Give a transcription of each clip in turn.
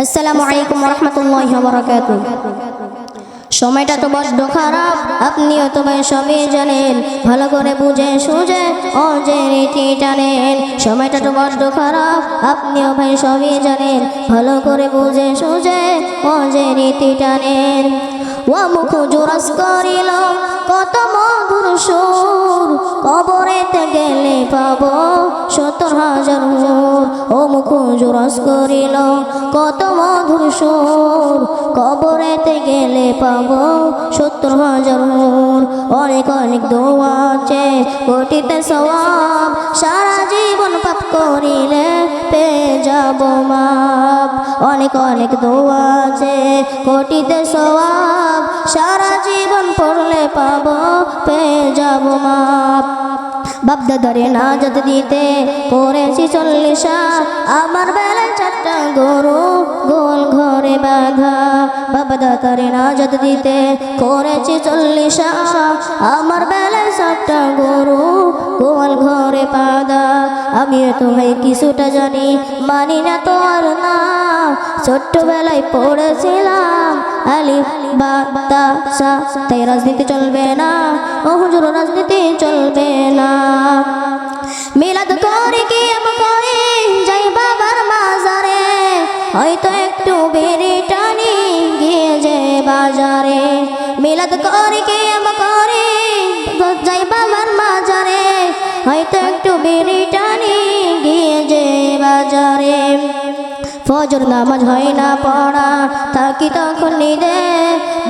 আসসালামু আলাইকুম ওয়া রাহমাতুল্লাহি ওয়া বারাকাতুহু। সময়টা তো বড্ড খারাপ, আপনিও তো ভাই সবই জানেন, ভালো করে বুঝে সুঝে ও যে রীতি টানেন। সময়টা তো বড্ড খারাপ, আপনিও ভাই সবই জানেন, ভালো করে বুঝে সুঝে ও যে রীতি টানেন। ও মুখ জোরাস করিল কত মধুর সুর, কবরেতে গেলে পাবো ৭০,০০০ নূর। ও মুখ জোরাস করিল কত মধুর সুর, কবরেতে গেলে পাবো ৭০,০০০ নূর। অনেক অনেক দোয়া আছে, কোটিতে সওয়াব, সারা জীবন পাপ করিলে পেয়ে যাব মাপ। অনেক অনেক দোয়া আছে, কোটিতে সওয়াব, সারা জীবন পড়লে পাবো পেয়ে যাব মাপ। বাপদাদারে নাজাত দিতে করেছি ৪০, আমার বেলায় ৪টা গরু গোল ঘরে বাঁধা। বাপদাদারে নাজাত দিতে করেছি ৪০, আমার বেলায় ৪টা গরু গোল ঘরে বাঁধা। আমি তো ভাই কিছুটা জানি, মানি না তো আর না, ছোট্টবেলায় পড়েছিলাম আলিফ বা তা সা, তাই রাজনীতি চলবে না, ও হুজুর রাজনীতি চলবে না। মিলাদ করে কি করে যাই বাবার মাজারে, হয়তো একটু বেড়ে টানি গিয়ে যে বাজারে। মিলাদ করে কি করে যাই বাবার মাজারে, হয়তো একটু বেড়ে টানি গিয়ে যে বাজারে। ফজর নামাজ হয় না পড়া, থাকি তখন নিদে,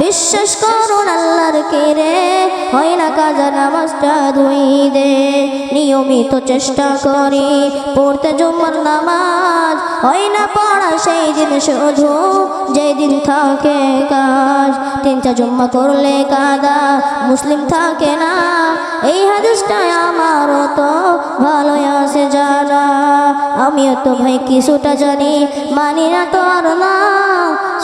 বিশ্বাস করুন আল্লাহর কেরে, হয় না কাজা নামাজটা ধুই দে। নিয়মিত চেষ্টা করি পড়তে জুমার নামাজ, হয় না পড়া সেই দিন শুধু যেদিন থাকে কাজ। ৩টা জুম্মা করলে কাদা মুসলিম থাকে না, এই হাদিসটা আমারও তো ভালো আছে জানা। আমিও তো ভাই কিছুটা জানি, মানি না তো আর না,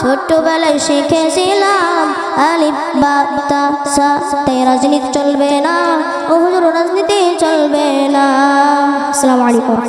ছোট্টবেলায় শিখেছিলাম আলিফ বা তা সা, তাই রাজনীতি চলবে না, ও হুজুর রাজনীতি চলবে না। আসসালামু আলাইকুম।